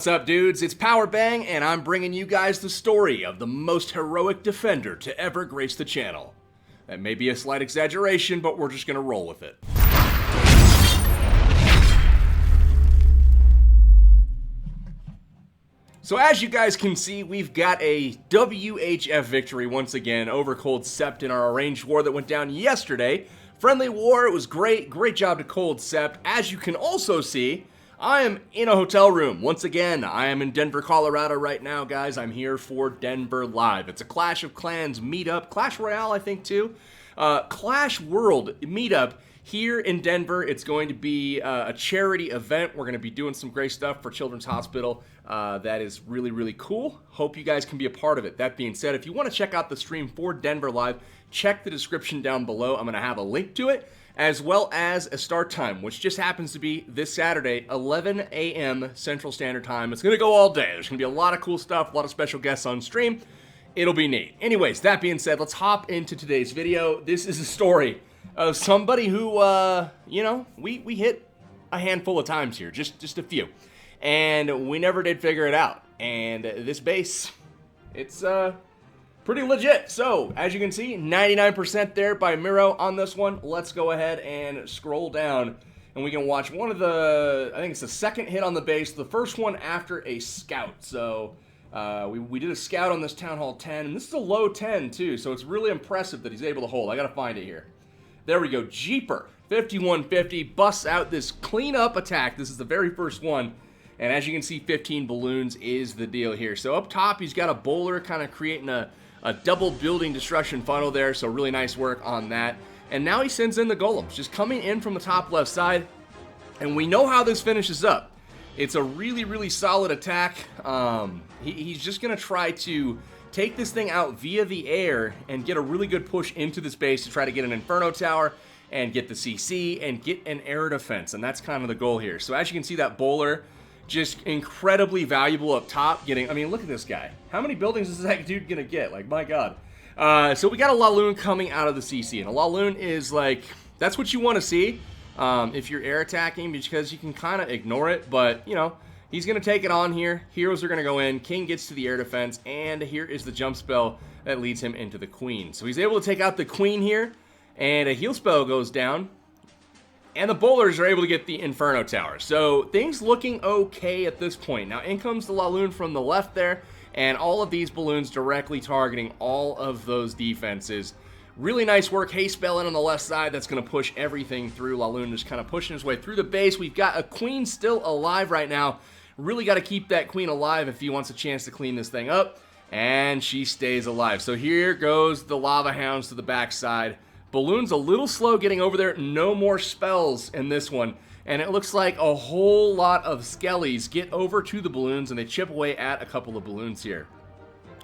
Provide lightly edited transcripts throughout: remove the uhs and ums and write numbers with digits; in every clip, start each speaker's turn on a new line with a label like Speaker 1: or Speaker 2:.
Speaker 1: What's up, dudes? It's Powerbang, and I'm bringing you guys the story of the most heroic defender to ever grace the channel. That may be a slight exaggeration, but we're just gonna roll with it. So as you guys can see, we've got a WHF victory once again over Cold Sept in our arranged war that went down yesterday. Friendly war, it was great. Great job to Cold Sept. As you can also see, I am in a hotel room. Once again, I am in Denver, Colorado right now, guys. I'm here for Denver Live. It's a Clash of Clans meetup. Clash Royale, I think, too. Clash World meetup here in Denver. It's going to be a charity event. We're going to be doing some great stuff for Children's Hospital. That is really, really cool. Hope you guys can be a part of it. That being said, if you want to check out the stream for Denver Live, check the description down below. I'm going to have a link to it, as well as a start time, which just happens to be this Saturday, 11 a.m. Central Standard Time. It's going to go all day. There's going to be a lot of cool stuff, a lot of special guests on stream. It'll be neat. Anyways, that being said, let's hop into today's video. This is a story of somebody who, we hit a handful of times here, just a few. And we never did figure it out. And this base, it's pretty legit. So, as you can see, 99% there by Miro on this one. Let's go ahead and scroll down, and we can watch one of the, I think it's the second hit on the base, the first one after a scout. So, we did a scout on this Town Hall 10, and this is a low 10 too, so it's really impressive that he's able to hold. I gotta find it here. There we go. Jeeper, 5150, busts out this cleanup attack. This is the very first one. And as you can see, 15 balloons is the deal here. So up top, he's got a bowler kind of creating a double building destruction funnel there. So really nice work on that. And now he sends in the golems, just coming in from the top left side. And we know how this finishes up. It's a really, really solid attack. He's just going to try to take this thing out via the air and get a really good push into this base to try to get an Inferno Tower and get the CC and get an air defense. And that's kind of the goal here. So as you can see, that bowler, just incredibly valuable up top. I mean, look at this guy. How many buildings is that dude gonna get? Like, my God. So we got a Laloon coming out of the CC, and a Laloon is like, that's what you want to see if you're air attacking, because you can kind of ignore it, but, you know, he's gonna take it on here. Heroes are gonna go in. King gets to the air defense, and here is the jump spell that leads him into the Queen. So he's able to take out the Queen here, and a heal spell goes down. And the bowlers are able to get the Inferno Tower. So things looking okay at this point. Now in comes the Laloon from the left there. And all of these balloons directly targeting all of those defenses. Really nice work. Haste spell in on the left side. That's going to push everything through. Laloon just kind of pushing his way through the base. We've got a Queen still alive right now. Really got to keep that Queen alive if he wants a chance to clean this thing up. And she stays alive. So here goes the Lava Hounds to the backside. Balloon's a little slow getting over there. No more spells in this one. And it looks like a whole lot of skellies get over to the balloons, and they chip away at a couple of balloons here.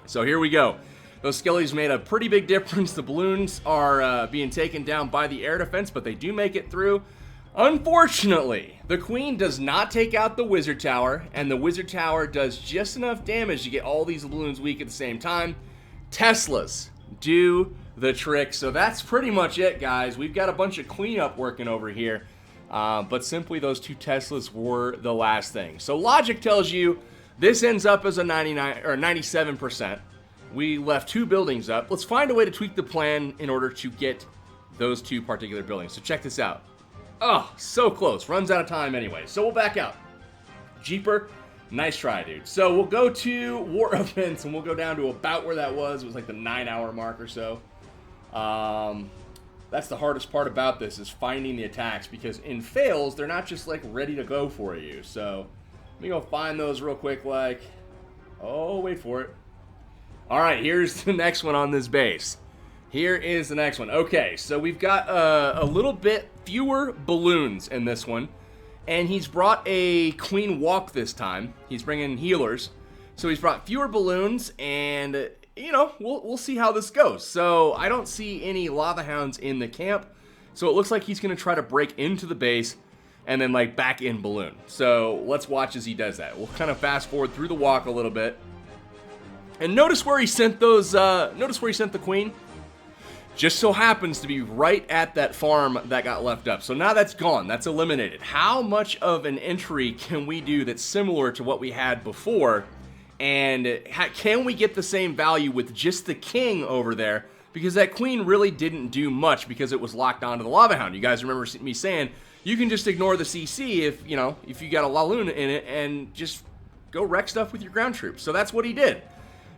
Speaker 1: So here we go. Those skellies made a pretty big difference. The balloons are being taken down by the air defense, but they do make it through. Unfortunately, the Queen does not take out the Wizard Tower, and the Wizard Tower does just enough damage to get all these balloons weak at the same time. Teslas do the trick. So that's pretty much it, guys. We've got a bunch of cleanup working over here, but simply those two Teslas were the last thing. So logic tells you this ends up as a 99 or 97%. We left two buildings up. Let's find a way to tweak the plan in order to get those two particular buildings. So check this out. Oh, so close. Runs out of time anyway. So we'll back out. Jeeper, nice try, dude. So we'll go to war events, and we'll go down to about where that was. It was like the 9-hour mark or so. That's the hardest part about this, is finding the attacks, because in fails, they're not just like ready to go for you. So let me go find those real quick. Like, oh, wait for it. All right, here's the next one on this base. Here is the next one. Okay, so we've got a little bit fewer balloons in this one, and he's brought a Queen Walk this time. He's bringing healers, so he's brought fewer balloons, and you know, we'll see how this goes. So I don't see any Lava Hounds in the camp, so it looks like he's going to try to break into the base and then like back in balloon. So let's watch as he does that. We'll kind of fast forward through the walk a little bit, and notice where he sent those. Notice where he sent the Queen. Just so happens to be right at that farm that got left up. So now that's gone. That's eliminated. How much of an entry can we do that's similar to what we had before? And can we get the same value with just the king over there? Because that queen really didn't do much because it was locked onto the lava hound. You guys remember me saying you can just ignore the CC if you got a Laloon in it and just go wreck stuff with your ground troops. So that's what he did.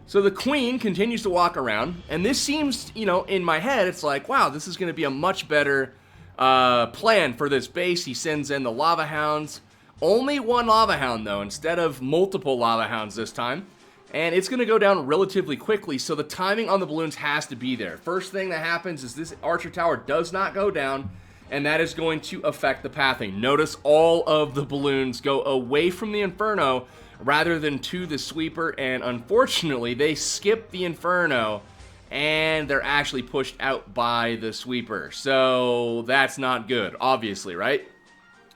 Speaker 1: So the queen continues to walk around, and this seems, in my head, it's like, wow, this is going to be a much better plan for this base. He sends in the lava hounds. Only one lava hound, though, instead of multiple lava hounds this time. And it's going to go down relatively quickly, so the timing on the balloons has to be there. First thing that happens is this archer tower does not go down, and that is going to affect the pathing. Notice all of the balloons go away from the Inferno rather than to the sweeper, and unfortunately they skip the Inferno and they're actually pushed out by the sweeper. So that's not good, obviously, right?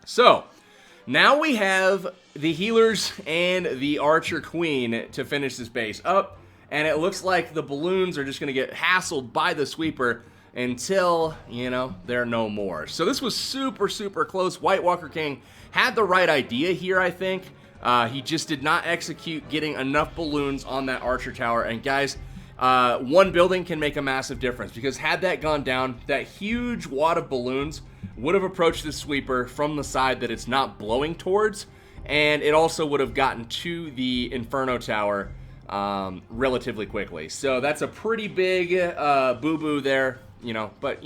Speaker 1: So now we have the healers and the archer queen to finish this base up, and it looks like the balloons are just going to get hassled by the sweeper until, they're no more. So this was super, super close. White Walker King had the right idea here, I think. He just did not execute getting enough balloons on that archer tower. And guys, one building can make a massive difference, because had that gone down, that huge wad of balloons would have approached the sweeper from the side that it's not blowing towards, and it also would have gotten to the Inferno tower relatively quickly. So that's a pretty big boo-boo there, but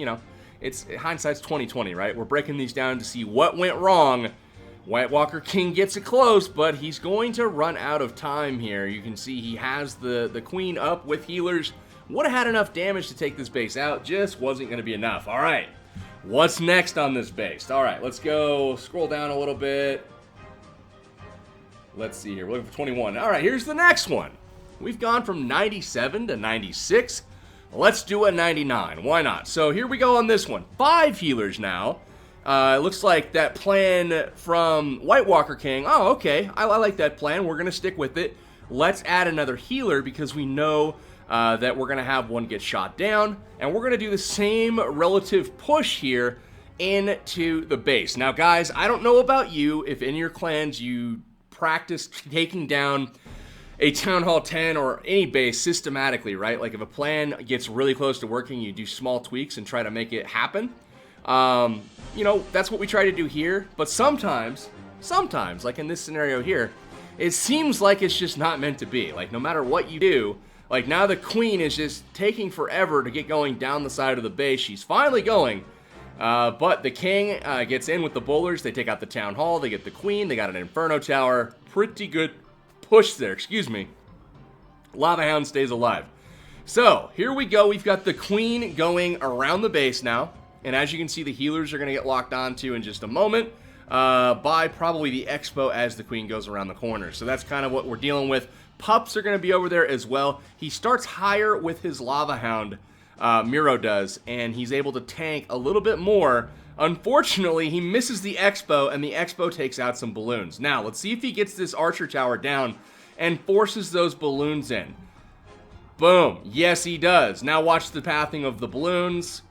Speaker 1: it's hindsight's 20/20, right? We're breaking these down to see what went wrong. White Walker King gets it close, but he's going to run out of time here. You can see he has the queen up with healers. Would have had enough damage to take this base out, just wasn't going to be enough. All right, what's next on this base? All right, let's go scroll down a little bit. Let's see here, we're looking for 21. All right, here's the next one. We've gone from 97 to 96. Let's do a 99, why not? So here we go on this one. 5 healers now. It looks like that plan from White Walker King. Oh, okay. I like that plan. We're going to stick with it. Let's add another healer because we know that we're going to have one get shot down. And we're going to do the same relative push here into the base. Now, guys, I don't know about you. If in your clans you practice taking down a Town Hall 10 or any base systematically, right? Like if a plan gets really close to working, you do small tweaks and try to make it happen. That's what we try to do here, but sometimes, like in this scenario here, it seems like it's just not meant to be. Like, no matter what you do, like now the queen is just taking forever to get going down the side of the base. She's finally going, but the king gets in with the bowlers. They take out the town hall, they get the queen, they got an Inferno tower. Pretty good push there, excuse me. Lava Hound stays alive. So, here we go. We've got the queen going around the base now. And as you can see, the healers are going to get locked onto in just a moment by probably the expo as the queen goes around the corner. So that's kind of what we're dealing with. Pups are going to be over there as well. He starts higher with his lava hound, Miro does, and he's able to tank a little bit more. Unfortunately, he misses the expo, and the expo takes out some balloons. Now, let's see if he gets this archer tower down and forces those balloons in. Boom. Yes, he does. Now watch the pathing of the balloons.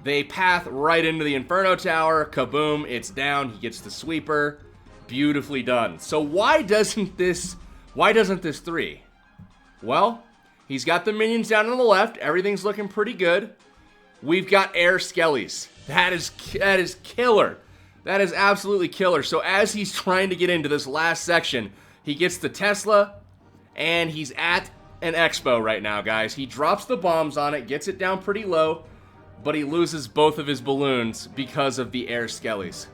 Speaker 1: They path right into the Inferno tower. Kaboom, it's down. He gets the sweeper. Beautifully done. So why doesn't this 3? Well, he's got the minions down on the left. Everything's looking pretty good. We've got air skellies. That is killer. That is absolutely killer. So as he's trying to get into this last section, he gets the Tesla, and he's at an expo right now, guys. He drops the bombs on it, gets it down pretty low, but he loses both of his balloons because of the air skellies.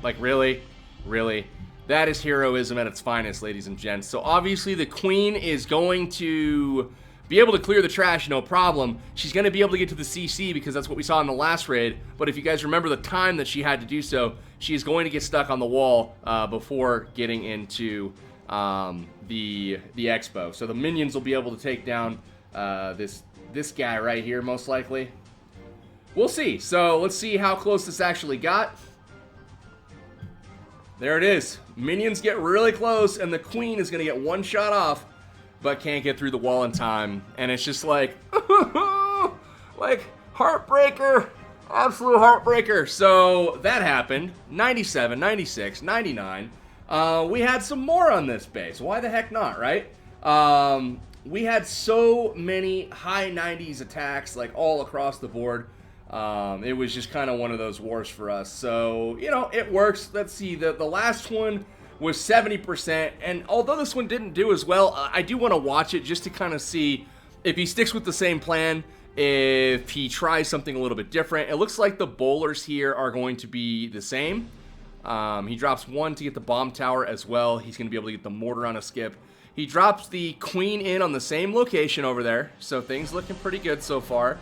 Speaker 1: Like, really? Really? That is heroism at its finest, ladies and gents. So obviously the queen is going to be able to clear the trash, no problem. She's going to be able to get to the CC because that's what we saw in the last raid. But if you guys remember the time that she had to do so, she is going to get stuck on the wall before getting into the expo. So the minions will be able to take down this guy right here, most likely. We'll see. So let's see how close this actually got. There it is. Minions get really close, and the queen is going to get one shot off, but can't get through the wall in time. And it's just like, like, Heartbreaker. Absolute heartbreaker. So that happened. 97, 96, 99. We had some more on this base. Why the heck not, right? We had so many high 90s attacks, like all across the board. It was just kind of one of those wars for us. So, you know, it works. Let's see. The last one was 70%. And although this one didn't do as well, I do want to watch it just to kind of see if he sticks with the same plan, if he tries something a little bit different. It looks like the bowlers here are going to be the same. He drops one to get the bomb tower as well. He's going to be able to get the mortar on a skip. He drops the queen in on the same location over there. So things looking pretty good so far.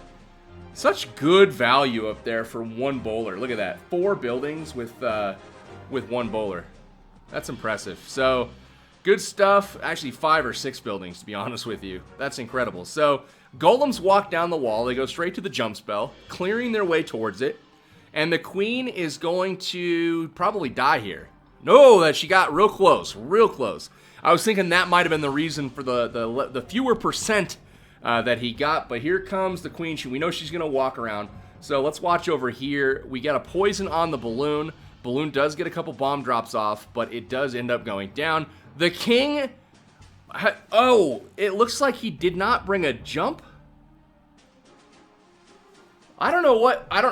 Speaker 1: Such good value up there for one bowler. Look at that. 4 buildings with one bowler. That's impressive. So good stuff. Actually 5 or 6 buildings, to be honest with you. That's incredible. So golems walk down the wall. They go straight to the jump spell, clearing their way towards it. And the queen is going to probably die here. No, that she got real close. Real close. I was thinking that might have been the reason for the fewer percent that he got. But here comes the queen. We know she's going to walk around. So let's watch over here. We got a poison on the balloon. Balloon does get a couple bomb drops off, but it does end up going down. The king... Oh, it looks like he did not bring a jump. I don't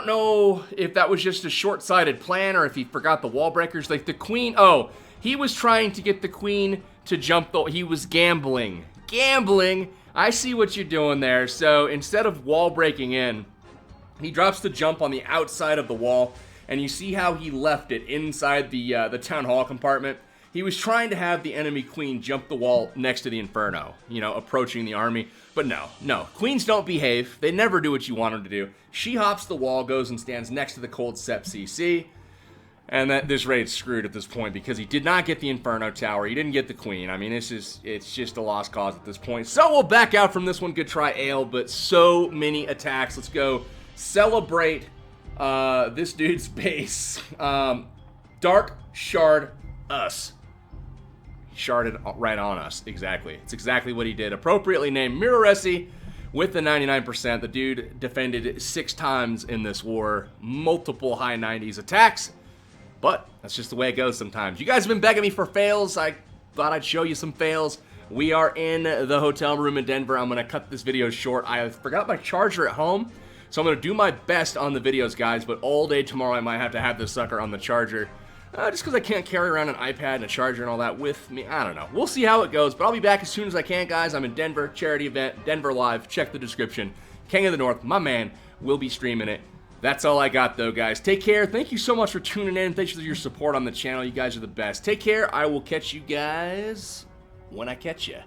Speaker 1: know if that was just a short-sighted plan or if he forgot the wall breakers. Like the queen... Oh, he was trying to get the queen to jump, though. He was gambling. Gambling. I see what you're doing there. So instead of wall breaking in, he drops the jump on the outside of the wall. And you see how he left it inside the town hall compartment. He was trying to have the enemy queen jump the wall next to the Inferno, you know, approaching the army. But no. Queens don't behave. They never do what you want them to do. She hops the wall, goes and stands next to the Cold Sept CC. And this raid's screwed at this point because he did not get the Inferno Tower. He didn't get the queen. I mean, it's just a lost cause at this point. So we'll back out from this one. Good try, Ale, but so many attacks. Let's go celebrate this dude's base. Dark Shard us. Sharded right on us. Exactly. It's exactly what he did. Appropriately named Miroresi with the 99%. The dude defended 6 times in this war. Multiple high 90s attacks. But that's just the way it goes sometimes. You guys have been begging me for fails. I thought I'd show you some fails. We are in the hotel room in Denver. I'm going to cut this video short. I forgot my charger at home. So I'm going to do my best on the videos, guys. But all day tomorrow I might have to have this sucker on the charger. Just because I can't carry around an iPad and a charger and all that with me. I don't know. We'll see how it goes. But I'll be back as soon as I can, guys. I'm in Denver. Charity event. Denver Live. Check the description. King of the North, my man, will be streaming it. That's all I got, though, guys. Take care. Thank you so much for tuning in. Thanks for your support on the channel. You guys are the best. Take care. I will catch you guys when I catch you.